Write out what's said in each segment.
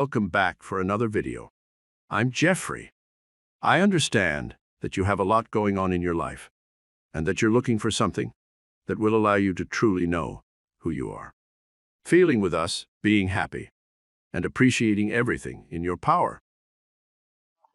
Welcome back for another video. I'm Jeffrey. I understand that you have a lot going on in your life and that you're looking for something that will allow you to truly know who you are. Feeling with us, being happy, and appreciating everything in your power.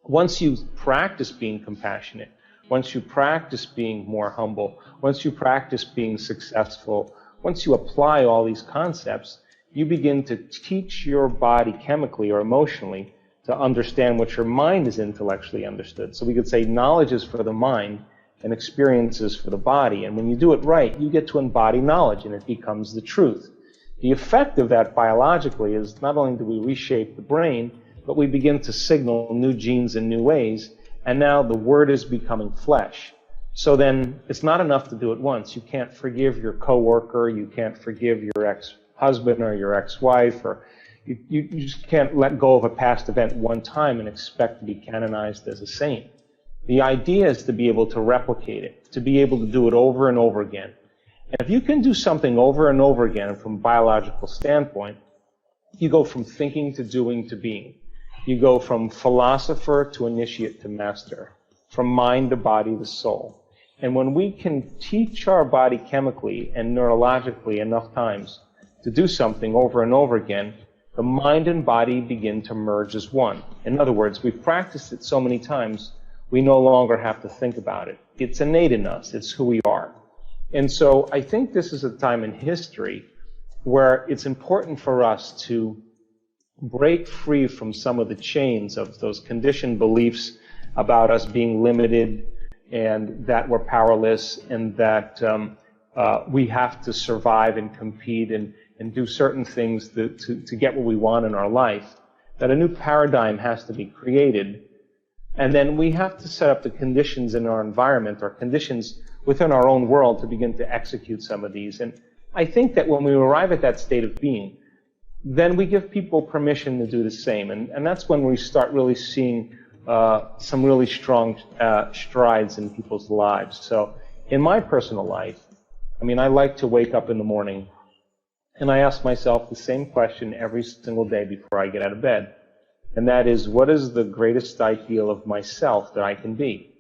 Once you practice being compassionate, once you practice being more humble, once you practice being successful, once you apply all these concepts, you begin to teach your body chemically or emotionally to understand what your mind is intellectually understood. So we could say knowledge is for the mind and experience is for the body. And when you do it right, you get to embody knowledge and it becomes the truth. The effect of that biologically is not only do we reshape the brain, but we begin to signal new genes in new ways. And now the word is becoming flesh. So then it's not enough to do it once. You can't forgive your coworker. You can't forgive your ex-husband or your ex-wife, or you just can't let go of a past event one time and expect to be canonized as a saint. The idea is to be able to replicate it, to be able to do it over and over again. And if you can do something over and over again from a biological standpoint, you go from thinking to doing to being. You go from philosopher to initiate to master, from mind to body to soul. And when we can teach our body chemically and neurologically enough times to do something over and over again, the mind and body begin to merge as one. In other words, we've practiced it so many times, we no longer have to think about it. It's innate in us. It's who we are. And so I think this is a time in history where it's important for us to break free from some of the chains of those conditioned beliefs about us being limited and that we're powerless and that we have to survive and compete and do certain things to get what we want in our life, that a new paradigm has to be created. And then we have to set up the conditions in our environment or conditions within our own world to begin to execute some of these. And I think that when we arrive at that state of being, then we give people permission to do the same. And that's when we start really seeing some really strong strides in people's lives. So in my personal life, I mean, I like to wake up in the morning and I ask myself the same question every single day before I get out of bed. And that is, what is the greatest ideal of myself that I can be?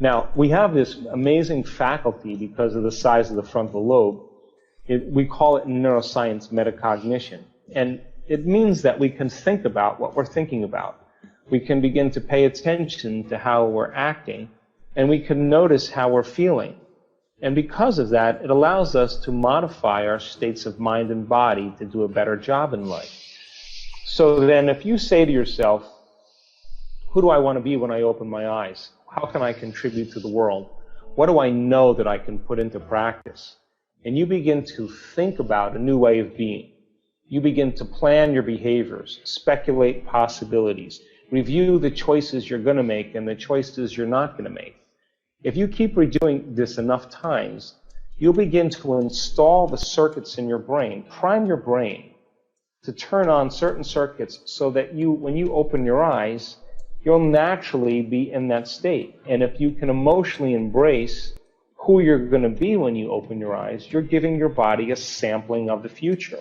Now, we have this amazing faculty because of the size of the frontal lobe. We call it in neuroscience metacognition. And it means that we can think about what we're thinking about. We can begin to pay attention to how we're acting, and we can notice how we're feeling. And because of that, it allows us to modify our states of mind and body to do a better job in life. So then if you say to yourself, who do I want to be when I open my eyes? How can I contribute to the world? What do I know that I can put into practice? And you begin to think about a new way of being. You begin to plan your behaviors, speculate possibilities, review the choices you're going to make and the choices you're not going to make. If you keep redoing this enough times, you'll begin to install the circuits in your brain, prime your brain to turn on certain circuits so that when you open your eyes, you'll naturally be in that state. And if you can emotionally embrace who you're going to be when you open your eyes, you're giving your body a sampling of the future.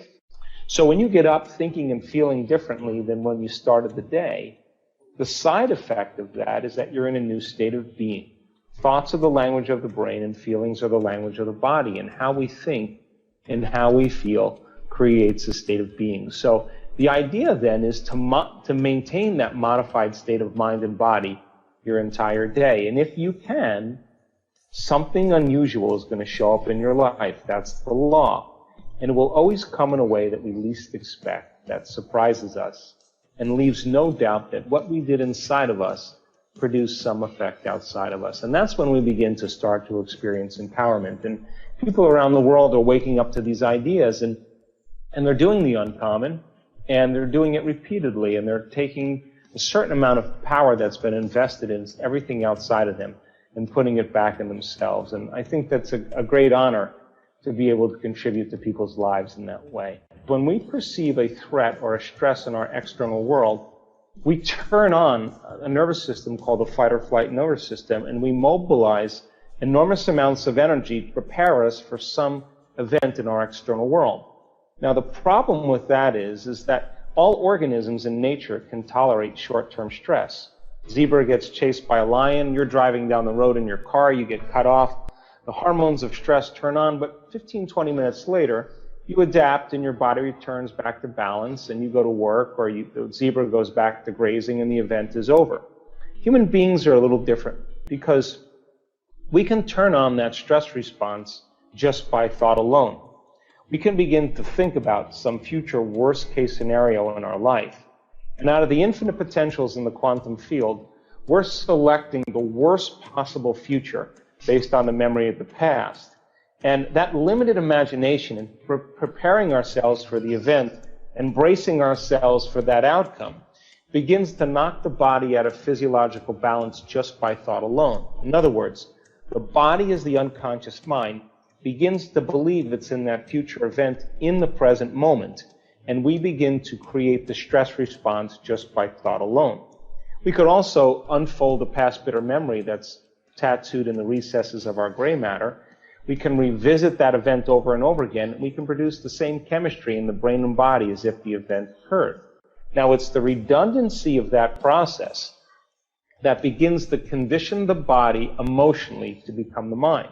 So when you get up thinking and feeling differently than when you started the day, the side effect of that is that you're in a new state of being. Thoughts are the language of the brain and feelings are the language of the body, and how we think and how we feel creates a state of being. So the idea then is to maintain that modified state of mind and body your entire day. And if you can, something unusual is going to show up in your life. That's the law. And it will always come in a way that we least expect, that surprises us, and leaves no doubt that what we did inside of us produced some effect outside of us. And that's when we begin to start to experience empowerment. And people around the world are waking up to these ideas, and they're doing the uncommon, and they're doing it repeatedly, and they're taking a certain amount of power that's been invested in everything outside of them and putting it back in themselves. And I think that's a great honor to be able to contribute to people's lives in that way. When we perceive a threat or a stress in our external world, we turn on a nervous system called the fight or flight nervous system, and we mobilize enormous amounts of energy to prepare us for some event in our external world. Now, the problem with that is that All organisms in nature can tolerate short-term stress. Zebra gets chased by a lion, you're driving down the road in your car, you get cut off. The hormones of stress turn on, but 15, 20 minutes later, you adapt and your body returns back to balance and you go to work, or the zebra goes back to grazing and the event is over. Human beings are a little different because we can turn on that stress response just by thought alone. We can begin to think about some future worst case scenario in our life. And out of the infinite potentials in the quantum field, we're selecting the worst possible future based on the memory of the past. And that limited imagination and preparing ourselves for the event and bracing ourselves for that outcome begins to knock the body out of physiological balance just by thought alone. In other words, the body as the unconscious mind begins to believe it's in that future event in the present moment, and we begin to create the stress response just by thought alone. We could also unfold a past bitter memory that's tattooed in the recesses of our gray matter. We can revisit that event over and over again, and we can produce the same chemistry in the brain and body as if the event occurred. Now, it's the redundancy of that process that begins to condition the body emotionally to become the mind.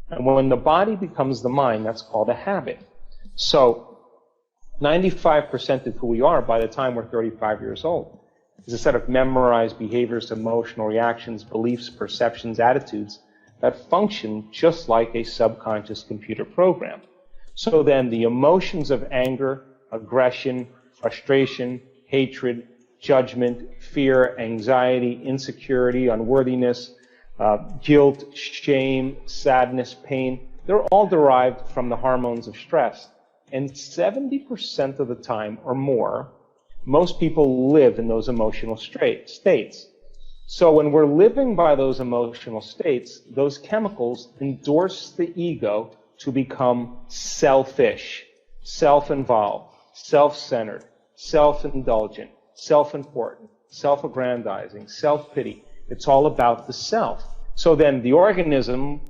And when the body becomes the mind, that's called a habit. So 95% of who we are by the time we're 35 years old is a set of memorized behaviors, emotional reactions, beliefs, perceptions, attitudes that function just like a subconscious computer program. So then the emotions of anger, aggression, frustration, hatred, judgment, fear, anxiety, insecurity, unworthiness, guilt, shame, sadness, pain, they're all derived from the hormones of stress. And 70% of the time or more, most people live in those emotional states. So when we're living by those emotional states, those chemicals endorse the ego to become selfish, self-involved, self-centered, self-indulgent, self-important, self-aggrandizing, self-pity. It's all about the self. So then the organism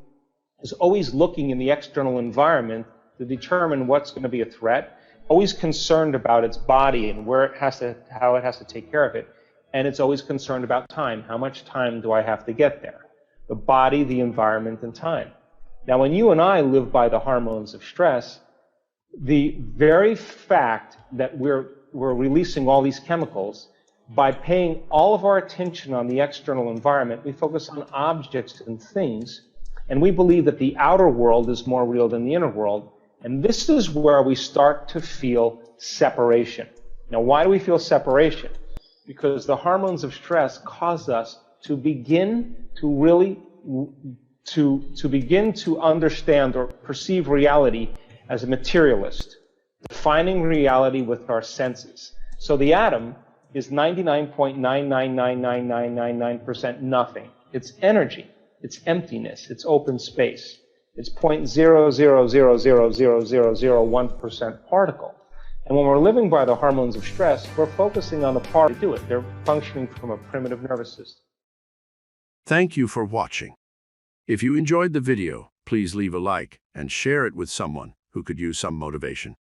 is always looking in the external environment to determine what's going to be a threat, always concerned about its body and how it has to take care of it. And it's always concerned about time. How much time do I have to get there? The body, the environment, and time. Now, when you and I live by the hormones of stress, the very fact that we're releasing all these chemicals, by paying all of our attention on the external environment, we focus on objects and things, and we believe that the outer world is more real than the inner world. And this is where we start to feel separation. Now, why do we feel separation? Because the hormones of stress cause us to begin to really begin to understand or perceive reality as a materialist, defining reality with our senses. So the atom is 99.9999999% nothing. It's energy. It's emptiness. It's open space. It's 0.0000001% particle. And when we're living by the hormones of stress, we're focusing on the part to do it. They're functioning from a primitive nervous system. Thank you for watching. If you enjoyed the video, please leave a like and share it with someone who could use some motivation.